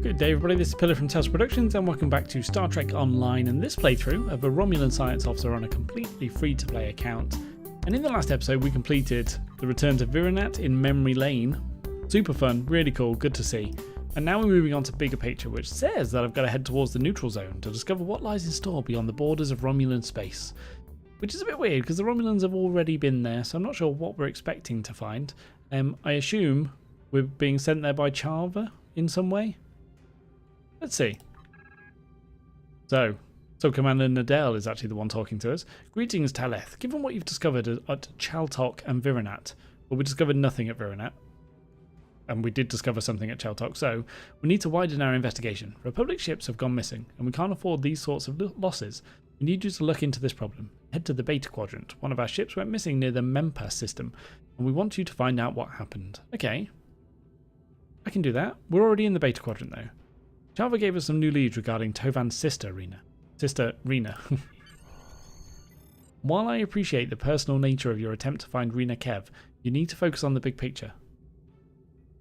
Good day everybody, this is Pillar from Tales Productions and welcome back to Star Trek Online and this playthrough of a Romulan Science Officer on a completely free-to-play account. And in the last episode we completed the return to Virinat in Memory Lane. Super fun, really cool, good to see. And now we're moving on to Bigger Picture, which says that I've got to head towards the neutral zone to discover what lies in store beyond the borders of Romulan space. Which is a bit weird because the Romulans have already been there, so I'm not sure what we're expecting to find. I assume we're being sent there by Chava in some way. Let's see. So Commander Nadell is actually the one talking to us. Greetings, Taleth. Given what you've discovered at Chaltok and Virinat, well, we discovered nothing at Virinat. And we did discover something at Chaltok, so we need to widen our investigation. Republic ships have gone missing, and we can't afford these sorts of losses. We need you to look into this problem. Head to the Beta Quadrant. One of our ships went missing near the Mempa system, and we want you to find out what happened. Okay. I can do that. We're already in the Beta Quadrant, though. Chava gave us some new leads regarding Tovan's sister, Rena. While I appreciate the personal nature of your attempt to find Rena Kev, you need to focus on the big picture.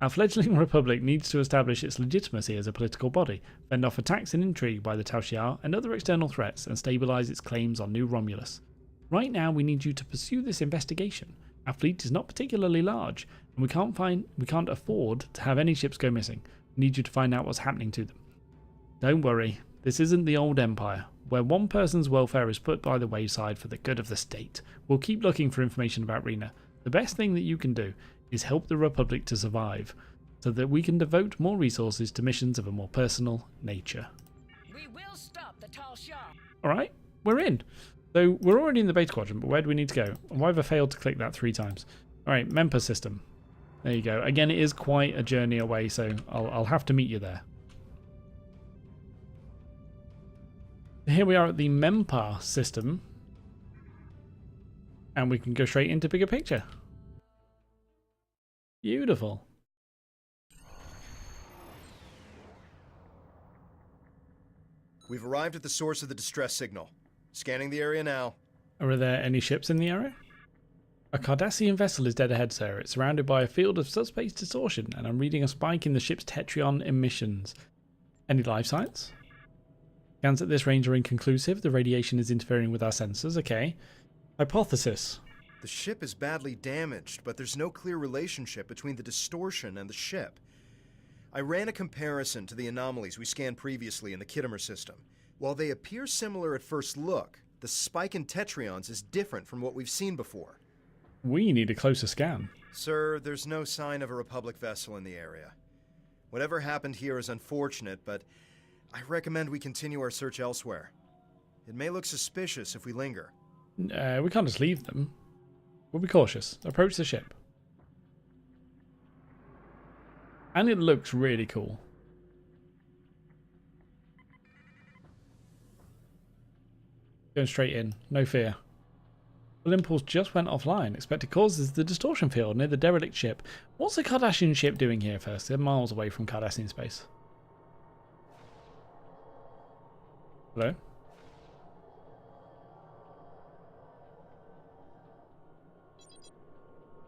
Our fledgling republic needs to establish its legitimacy as a political body, fend off attacks and intrigue by the Tal Shiar and other external threats, and stabilise its claims on New Romulus. Right now we need you to pursue this investigation. Our fleet is not particularly large, and we can't afford to have any ships go missing. We need you to find out what's happening to them. Don't worry, this isn't the old Empire, where one person's welfare is put by the wayside for the good of the state. We'll keep looking for information about Rena. The best thing that you can do is help the Republic to survive, so that we can devote more resources to missions of a more personal nature. We will stop the Tal Shiar. Alright, we're in. So we're already in the Beta Quadrant, but where do we need to go? Why have I failed to click that 3 times? Alright, Mempa system. There you go. Again, it is quite a journey away, so I'll have to meet you there. Here we are at the Mempa system, and we can go straight into Bigger Picture. Beautiful. We've arrived at the source of the distress signal. Scanning the area now. Are there any ships in the area? A Cardassian vessel is dead ahead, sir. It's surrounded by a field of subspace distortion, and I'm reading a spike in the ship's Tetrion emissions. Any life signs? Scans at this range are inconclusive. The radiation is interfering with our sensors. Okay. Hypothesis. The ship is badly damaged, but there's no clear relationship between the distortion and the ship. I ran a comparison to the anomalies we scanned previously in the Kittimer system. While they appear similar at first look, the spike in Tetrions is different from what we've seen before. We need a closer scan. Sir, there's no sign of a Republic vessel in the area. Whatever happened here is unfortunate, but I recommend we continue our search elsewhere. It may look suspicious if we linger. We can't just leave them. We'll be cautious. Approach the ship. And it looks really cool. Going straight in. No fear. Full impulse just went offline. Expected cause is the distortion field near the derelict ship. What's the Cardassian ship doing here first? They're miles away from Cardassian space. Hello?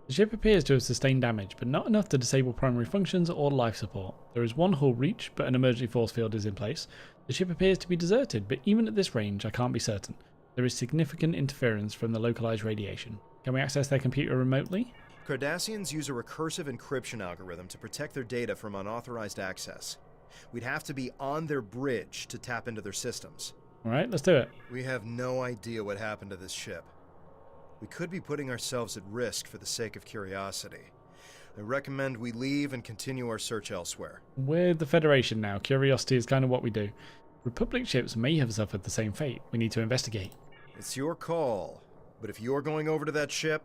The ship appears to have sustained damage, but not enough to disable primary functions or life support. There is one hull breach, but an emergency force field is in place. The ship appears to be deserted, but even at this range I can't be certain. There is significant interference from the localized radiation. Can we access their computer remotely? Cardassians use a recursive encryption algorithm to protect their data from unauthorized access. We'd have to be on their bridge to tap into their systems. Alright, let's do it. We have no idea what happened to this ship. We could be putting ourselves at risk for the sake of curiosity. I recommend we leave and continue our search elsewhere. We're the Federation now. Curiosity is kind of what we do. Republic ships may have suffered the same fate. We need to investigate. It's your call, but if you're going over to that ship,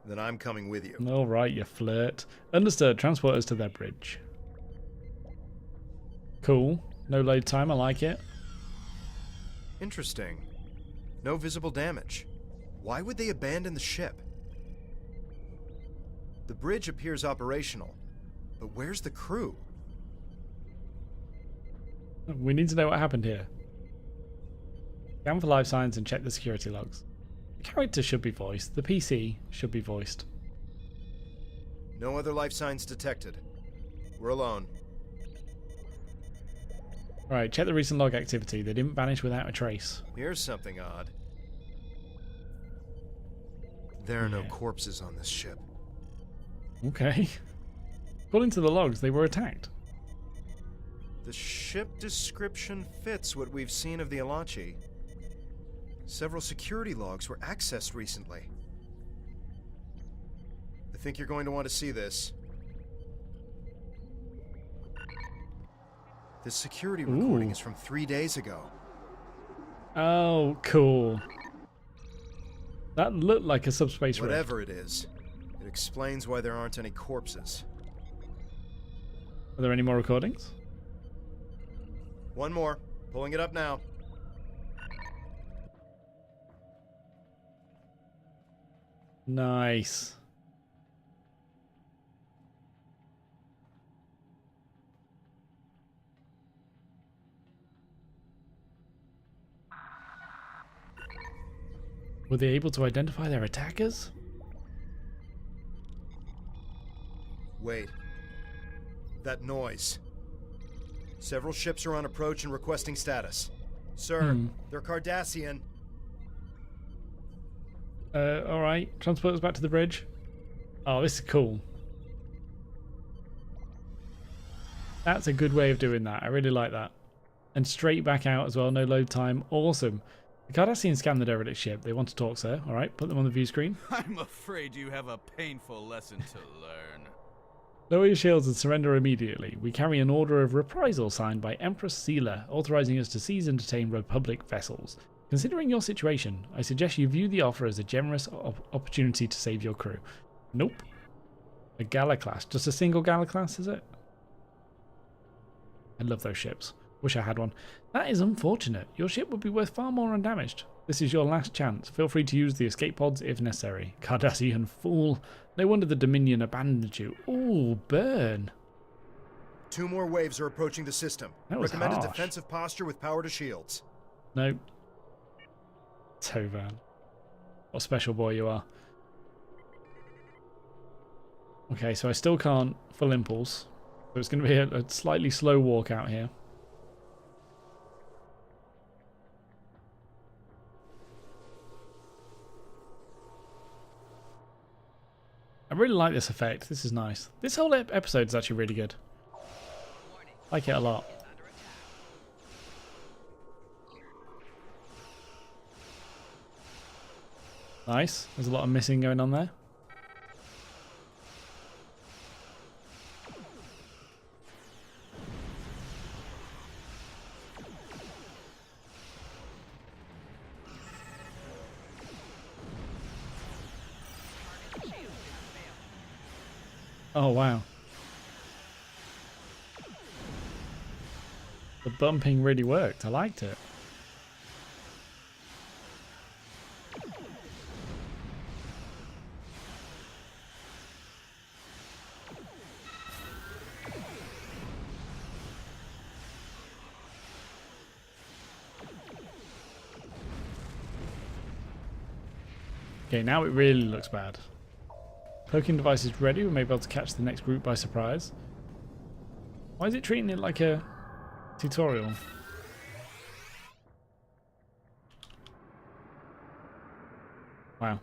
then I'm coming with you. Alright, you flirt. Understood. Transport us to their bridge. Cool. No load time. I like it. Interesting. No visible damage. Why would they abandon the ship? The bridge appears operational, but where's the crew? We need to know what happened here. Scan for life signs and check the security logs. The character should be voiced. The PC should be voiced. No other life signs detected. We're alone. Right, check the recent log activity. They didn't vanish without a trace. Here's something odd. There are no corpses on this ship. Okay. According to the logs, they were attacked. The ship description fits what we've seen of the Alachi. Several security logs were accessed recently. I think you're going to want to see this. This security recording is from 3 days ago. Oh, cool. That looked like a subspace rift. Whatever it is, it explains why there aren't any corpses. Are there any more recordings? One more. Pulling it up now. Nice. Were they able to identify their attackers? Wait. That noise. Several ships are on approach and requesting status. Sir, they're Cardassian. Alright. Transport us back to the bridge. Oh, this is cool. That's a good way of doing that. I really like that. And straight back out as well, no load time. Awesome. The Cardassians scan the derelict ship. They want to talk, sir. Alright, put them on the view screen. I'm afraid you have a painful lesson to learn. Lower your shields and surrender immediately. We carry an order of reprisal signed by Empress Seela, authorizing us to seize and detain Republic vessels. Considering your situation, I suggest you view the offer as a generous opportunity to save your crew. Nope. A Gala class. Just a single Gala class, is it? I love those ships. Wish I had one. That is unfortunate. Your ship would be worth far more undamaged. This is your last chance. Feel free to use the escape pods if necessary. Cardassian fool. No wonder the Dominion abandoned you. Ooh, burn. 2 more waves are approaching the system. That was Recommended harsh. defensive posture with power to shields. No. Tovan. What a special boy you are. Okay, so I still can't full impulse. So it's going to be a slightly slow walk out here. I really like this effect. This is nice. This whole episode is actually really good. Like it a lot. Nice. There's a lot of missing going on there. Oh, wow. The bumping really worked. I liked it. Okay, now it really looks bad. Cloaking device is ready. We may be able to catch the next group by surprise. Why is it treating it like a tutorial? Wow.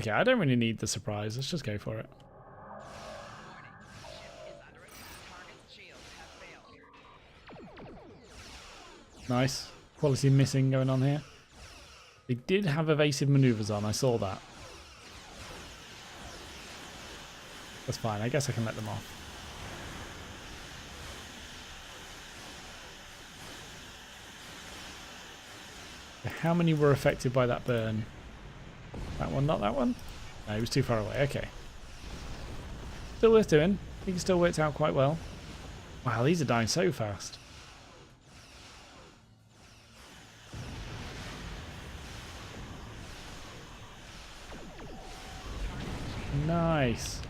Okay, I don't really need the surprise. Let's just go for it. Nice. Quality missing going on here. They did have evasive maneuvers on, I saw that. That's fine, I guess I can let them off. How many were affected by that burn? That one, not that one? No, he was too far away, okay. Still worth doing. I think it still worked out quite well. Wow, these are dying so fast. Nice.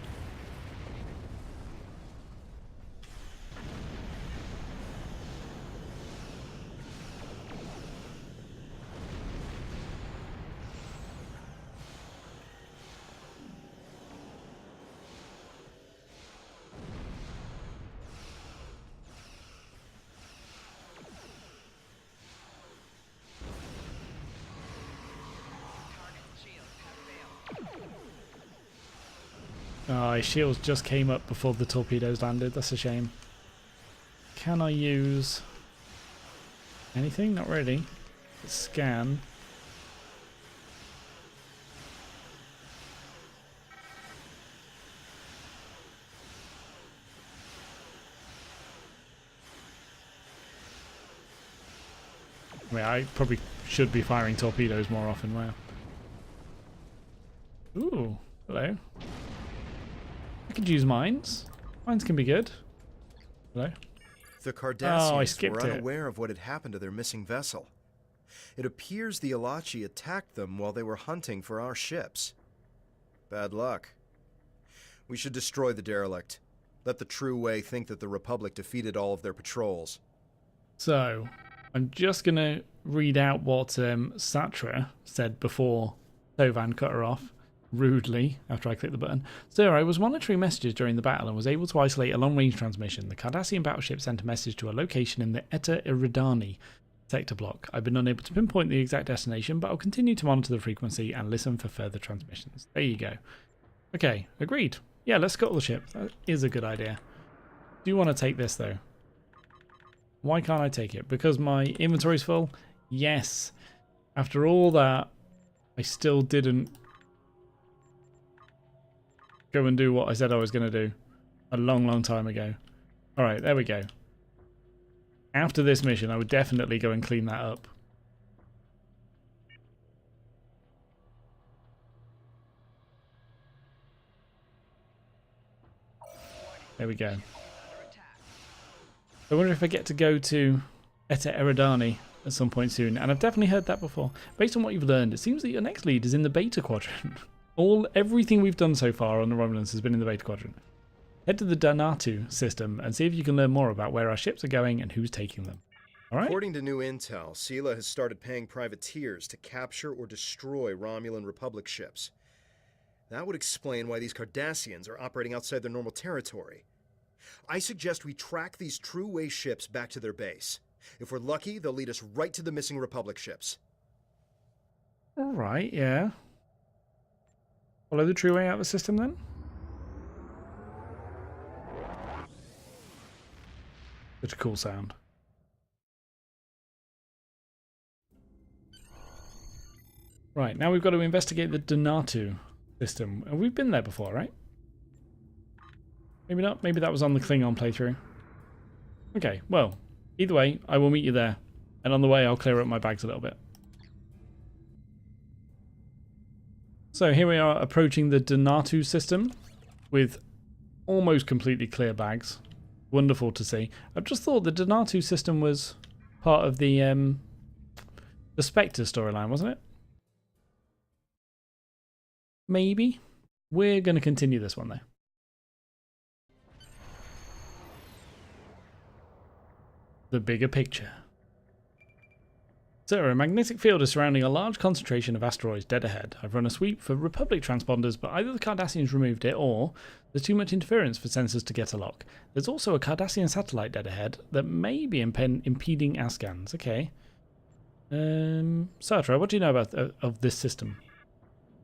Oh, his shields just came up before the torpedoes landed. That's a shame. Can I use anything? Not really. Scan. I mean, I probably should be firing torpedoes more often. Wow. Ooh, hello. I could use mines. Mines can be good. Hello. The Oh, I Cardassians skipped were it. unaware of what had happened to their missing vessel. It appears the Alachi attacked them while they were hunting for our ships. Bad luck. We should destroy the derelict. Let the True Way think that the Republic defeated all of their patrols. So, I'm just going to read out what Satra said before Tovan cut her off rudely after I clicked the button. Sir, I was monitoring messages during the battle and was able to isolate a long-range transmission. The Cardassian battleship sent a message to a location in the Eta Iridani sector block. I've been unable to pinpoint the exact destination, but I'll continue to monitor the frequency and listen for further transmissions. There you go. Okay, agreed. Yeah, let's scuttle the ship. That is a good idea. Do you want to take this, though? Why can't I take it? Because my inventory's full? Yes. After all that, I still didn't go and do what I said I was going to do a long, long time ago. Alright, there we go. After this mission, I would definitely go and clean that up. There we go. I wonder if I get to go to Eta Eridani at some point soon, and I've definitely heard that before. Based on what you've learned, it seems that your next lead is in the Beta Quadrant. Everything we've done so far on the Romulans has been in the Beta Quadrant. Head to the Danatu system and see if you can learn more about where our ships are going and who's taking them. Alright? According to new intel, Sela has started paying privateers to capture or destroy Romulan Republic ships. That would explain why these Cardassians are operating outside their normal territory. I suggest we track these True Way ships back to their base. If we're lucky, they'll lead us right to the missing Republic ships. Alright, yeah. Follow the True Way out of the system then? Such a cool sound. Right, now we've got to investigate the Danatu system. And we've been there before, right? Maybe not. Maybe that was on the Klingon playthrough. Okay, well, either way, I will meet you there. And on the way, I'll clear up my bags a little bit. So here we are approaching the Danatu system with almost completely clear bags. Wonderful to see. I've just thought the Danatu system was part of the Spectre storyline, wasn't it? Maybe. We're going to continue this one, though. The bigger picture. Sir, a magnetic field is surrounding a large concentration of asteroids dead ahead. I've run a sweep for Republic transponders, but either the Cardassians removed it or there's too much interference for sensors to get a lock. There's also a Cardassian satellite dead ahead that may be impeding our scans. Okay. Sartre, what do you know about of this system?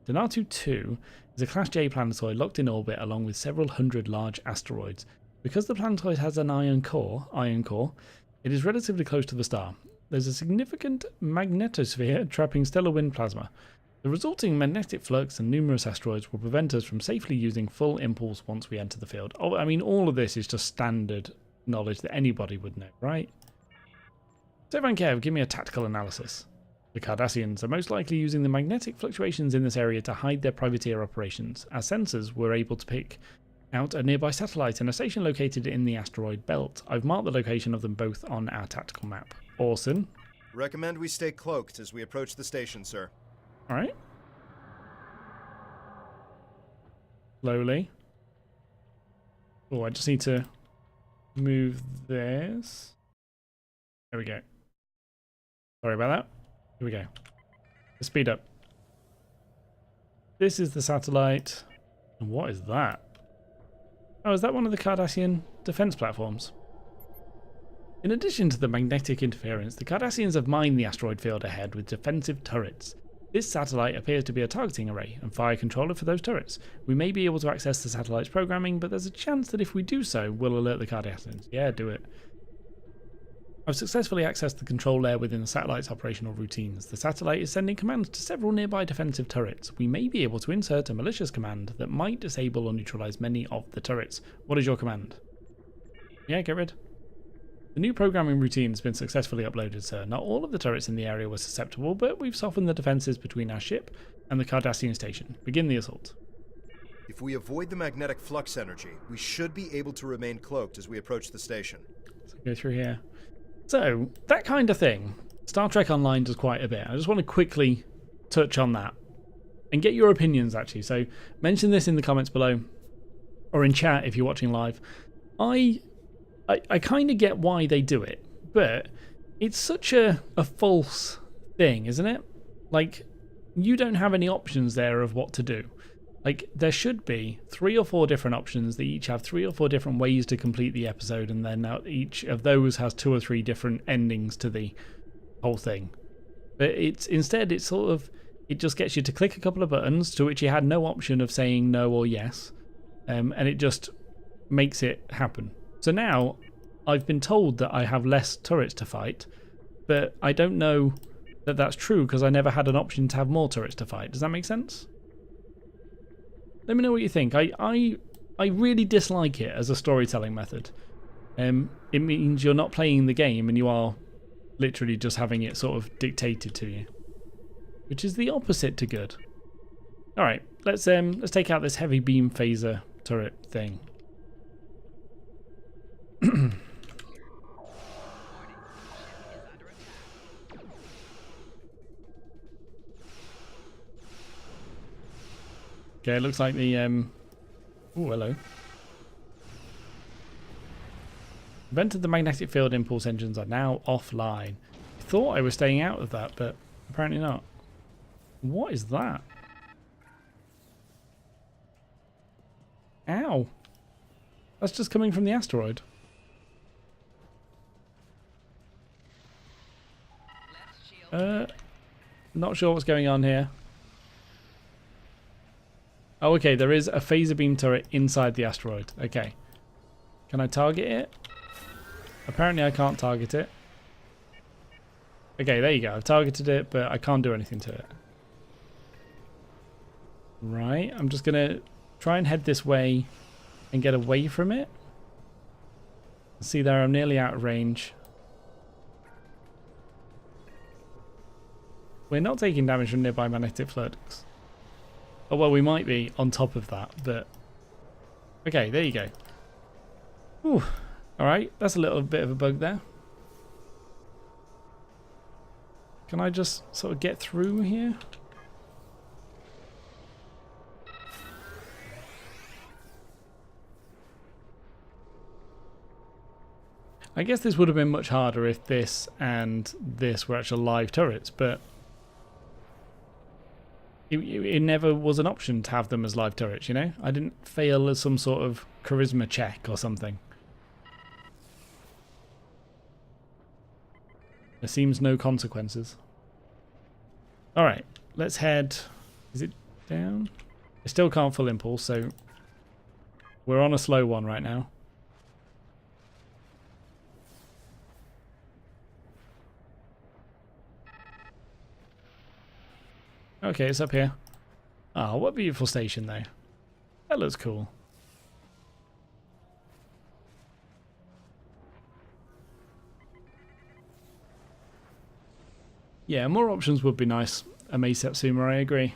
Danatu 2 is a Class J planetoid locked in orbit along with several hundred large asteroids. Because the planetoid has an iron core, it is relatively close to the star. There's a significant magnetosphere trapping stellar wind plasma. The resulting magnetic flux and numerous asteroids will prevent us from safely using full impulse once we enter the field. Oh, I mean, all of this is just standard knowledge that anybody would know, right? So, Van Kev, give me a tactical analysis. The Cardassians are most likely using the magnetic fluctuations in this area to hide their privateer operations. Our sensors were able to pick out a nearby satellite and a station located in the asteroid belt. I've marked the location of them both on our tactical map. Awesome. Recommend we stay cloaked as we approach the station, sir. Alright. Slowly. Oh, I just need to move this. There we go. Sorry about that. Here we go. Let's speed up. This is the satellite. And what is that? Oh, is that one of the Cardassian defense platforms? In addition to the magnetic interference, the Cardassians have mined the asteroid field ahead with defensive turrets. This satellite appears to be a targeting array and fire controller for those turrets. We may be able to access the satellite's programming, but there's a chance that if we do so, we'll alert the Cardassians. Yeah, do it. I've successfully accessed the control layer within the satellite's operational routines. The satellite is sending commands to several nearby defensive turrets. We may be able to insert a malicious command that might disable or neutralize many of the turrets. What is your command? Yeah, get rid. The new programming routine has been successfully uploaded, sir. Not all of the turrets in the area were susceptible, but we've softened the defenses between our ship and the Cardassian station. Begin the assault. If we avoid the magnetic flux energy, we should be able to remain cloaked as we approach the station. So go through here. So, that kind of thing, Star Trek Online does quite a bit. I just want to quickly touch on that and get your opinions, actually. So, mention this in the comments below or in chat if you're watching live. I kind of get why they do it, but it's such a false thing, isn't it? Like, you don't have any options there of what to do. Like, there should be 3 or 4 different options that each have 3 or 4 different ways to complete the episode, and then each of those has 2 or 3 different endings to the whole thing. But instead it just gets you to click a couple of buttons to which you had no option of saying no or yes, and it just makes it happen. So now I've been told that I have less turrets to fight, but I don't know that that's true because I never had an option to have more turrets to fight. Does that make sense? Let me know what you think. I really dislike it as a storytelling method. It means you're not playing the game and you are literally just having it sort of dictated to you, which is the opposite to good. All right, let's take out this heavy beam phaser turret thing. Okay, it looks like the oh, hello. Invented the magnetic field impulse engines are now offline. I thought I was staying out of that, but apparently not. What is that? Ow. That's just coming from the asteroid. Not sure what's going on here. Oh, okay, there is a phaser beam turret inside the asteroid. Okay. Can I target it? Apparently I can't target it. Okay, there you go. I've targeted it, but I can't do anything to it. Right, I'm just going to try and head this way and get away from it. See there, I'm nearly out of range. We're not taking damage from nearby magnetic flux. Oh, well, we might be on top of that, but... Okay, there you go. Ooh, alright, that's a little bit of a bug there. Can I just sort of get through here? I guess this would have been much harder if this and this were actual live turrets, but... It never was an option to have them as live turrets, you know? I didn't fail as some sort of charisma check or something. There seems no consequences. Alright, let's head... Is it down? I still can't full impulse, so... We're on a slow one right now. Okay, it's up here. Ah, oh, what a beautiful station though. That looks cool. Yeah, more options would be nice. Amei Satsuma, I agree.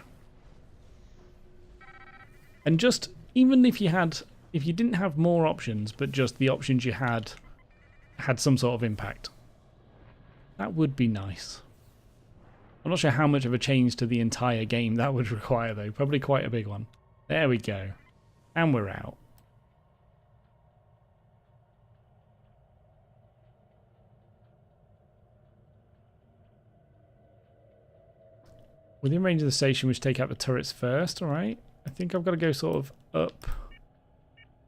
And just, even if you didn't have more options, but just the options you had some sort of impact. That would be nice. I'm not sure how much of a change to the entire game that would require though. Probably quite a big one. There we go. And we're out. Within range of the station, we should take out the turrets first, alright. I think I've got to go sort of up.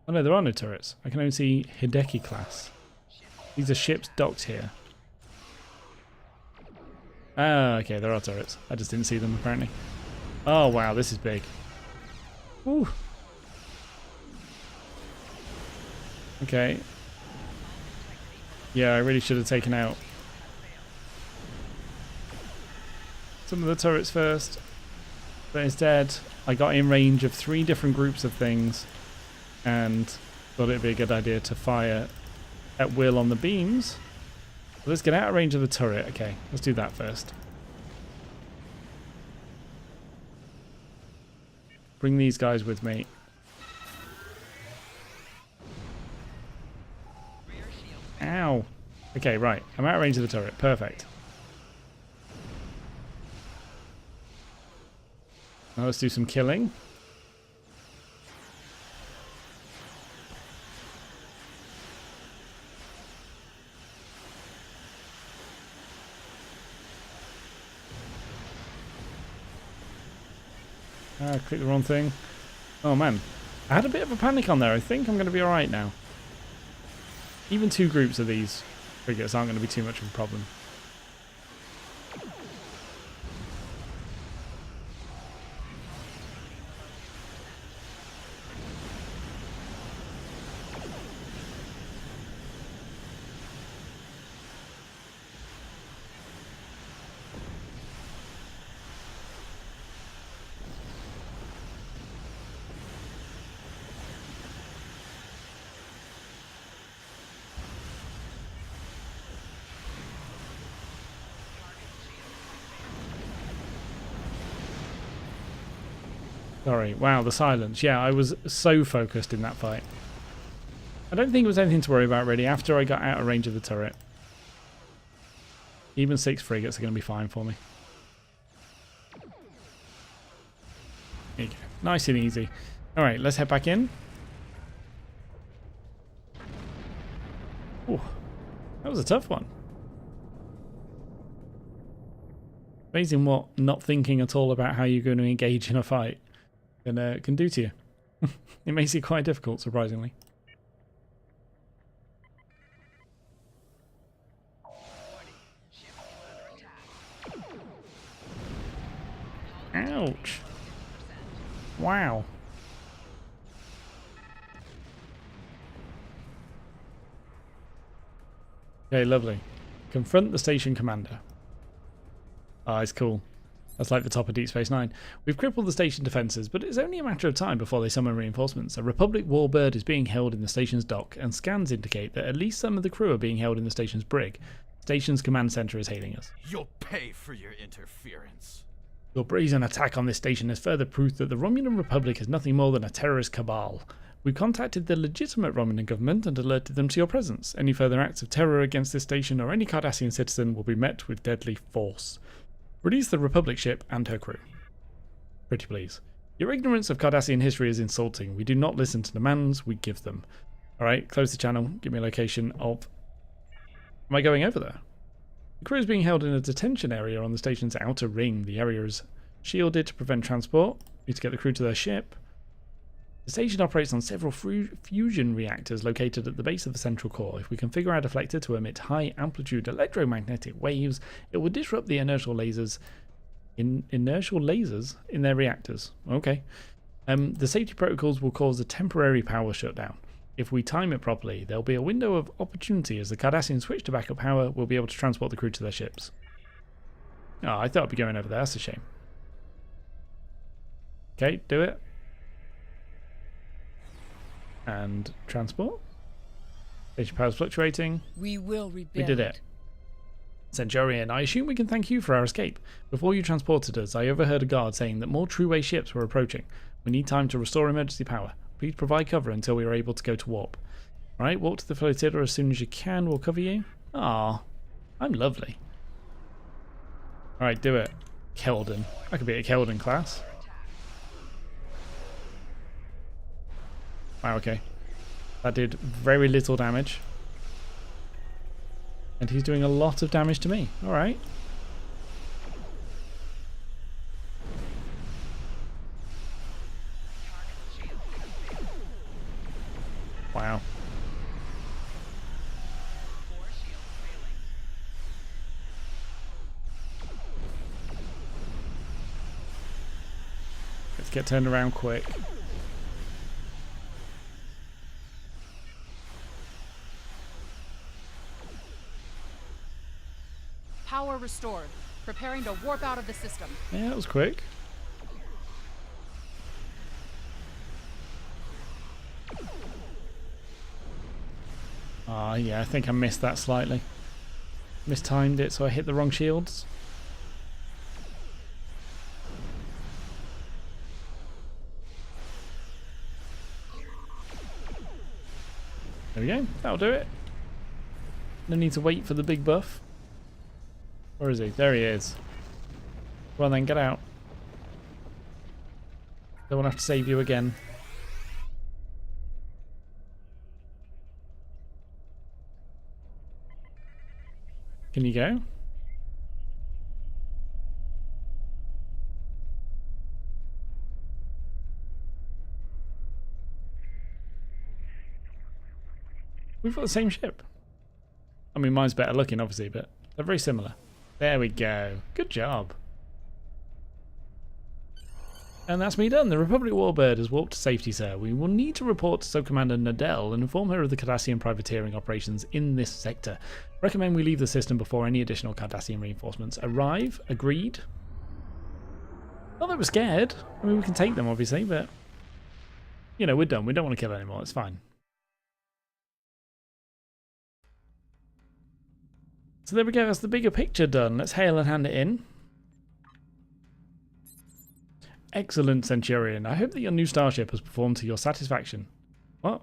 Oh no, there are no turrets. I can only see Hideki class. These are ships docked here. Ah, okay, there are turrets. I just didn't see them apparently. Oh wow, this is big. Ooh. Okay. Yeah, I really should have taken out some of the turrets first. But instead, I got in range of 3 different groups of things and thought it'd be a good idea to fire at will on the beams. So let's get out of range of the turret. Okay, let's do that first. Bring these guys with me. Ow. Okay, right. I'm out of range of the turret. Perfect. Now let's do some killing. Ah, click the wrong thing. Oh man. I had a bit of a panic on there. I think I'm going to be alright now. Even 2 groups of these frigates aren't going to be too much of a problem. Sorry. Wow, the silence. Yeah, I was so focused in that fight. I don't think it was anything to worry about really after I got out of range of the turret. Even 6 frigates are going to be fine for me. There you go. Nice and easy. Alright, let's head back in. Ooh, that was a tough one. Amazing what not thinking at all about how you're going to engage in a fight can do to you. It makes it quite difficult, surprisingly. Ouch. Wow. Okay, lovely. Confront the station commander. Ah, it's cool. That's like the top of Deep Space Nine. We've crippled the station defences, but it's only a matter of time before they summon reinforcements. A Republic warbird is being held in the station's dock, and scans indicate that at least some of the crew are being held in the station's brig. The station's command centre is hailing us. You'll pay for your interference. Your brazen attack on this station is further proof that the Romulan Republic is nothing more than a terrorist cabal. We contacted the legitimate Romulan government and alerted them to your presence. Any further acts of terror against this station or any Cardassian citizen will be met with deadly force. Release the Republic ship and her crew. Pretty please. Your ignorance of Cardassian history is insulting. We do not listen to demands, we give them. Alright, close the channel. Give me a location of... Am I going over there? The crew is being held in a detention area on the station's outer ring. The area is shielded to prevent transport. Need to get the crew to their ship. The station operates on several fusion reactors located at the base of the central core. If we configure our deflector to emit high-amplitude electromagnetic waves, it will disrupt the inertial lasers in their reactors. Okay. The safety protocols will cause a temporary power shutdown. If we time it properly, there'll be a window of opportunity as the Cardassians switch to backup power. We'll be able to transport the crew to their ships. Oh, I thought I'd be going over there. That's a shame. Okay, do it. And transport. Station power's fluctuating. We will rebuild. We did it. Centurion, I assume we can thank you for our escape. Before you transported us, I overheard a guard saying that more True Way ships were approaching. We need time to restore emergency power. Please provide cover until we are able to go to warp. Alright, walk to the flotilla as soon as you can. We'll cover you. Ah, I'm lovely. Alright, do it. Keldon. I could be a Keldon class. Wow, okay. That did very little damage. And he's doing a lot of damage to me. Alright. Wow. get turned around quick. Power restored. Preparing to warp out of the system. Yeah, that was quick. Ah, yeah, I think I missed that slightly. Mistimed it, so I hit the wrong shields. There we go. That'll do it. No need to wait for the big buff. Where is he? There he is. Well then, get out. Don't want to have to save you again. Can you go? We've got the same ship. I mean, mine's better looking, obviously, but they're very similar. There we go. Good job. And that's me done. The Republic Warbird has warped to safety, sir. We will need to report to Sub-Commander Nadell and inform her of the Cardassian privateering operations in this sector. Recommend we leave the system before any additional Cardassian reinforcements arrive. Agreed. Not that we're scared. I mean, we can take them, obviously, but... You know, we're done. We don't want to kill anymore. It's fine. So there we go. That's the bigger picture done. Let's hail and hand it in. Excellent, Centurion. I hope that your new starship has performed to your satisfaction. What?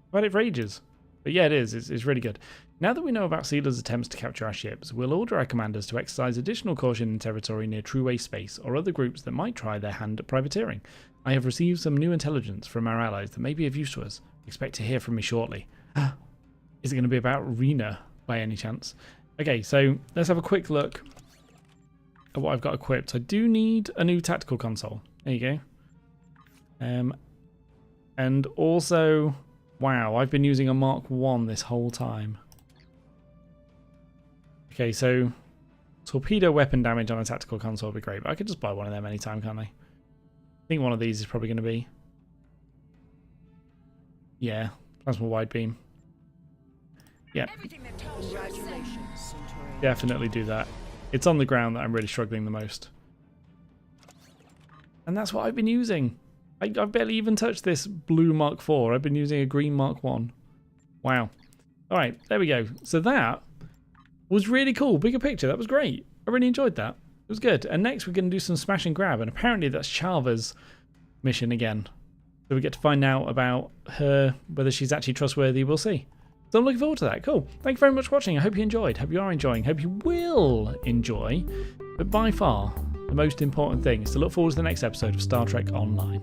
I've had it for ages. But yeah, it is. It's really good. Now that we know about Sealer's attempts to capture our ships, we'll order our commanders to exercise additional caution in territory near True Space or other groups that might try their hand at privateering. I have received some new intelligence from our allies that may be of use to us. Expect to hear from me shortly. Is it going to be about Rena by any chance? Okay, so let's have a quick look at what I've got equipped. I do need a new tactical console. There you go. And also, wow, I've been using a Mark 1 this whole time. Okay, so torpedo weapon damage on a tactical console would be great, but I could just buy one of them anytime, can't I? I think one of these is probably going to be... Yeah, plasma wide beam. Yeah, definitely do that. It's on the ground that I'm really struggling the most. And that's what I've been using. I've barely even touched this blue Mark IV. I've been using a green Mark 1. Wow. Alright, there we go. So that was really cool. Bigger picture. That was great. I really enjoyed that. It was good. And next we're going to do some smash and grab. And apparently that's Chava's mission again. So we get to find out about her, whether she's actually trustworthy. We'll see. So I'm looking forward to that. Cool. Thank you very much for watching. I hope you enjoyed. Hope you are enjoying. Hope you will enjoy. But by far, the most important thing is to look forward to the next episode of Star Trek Online.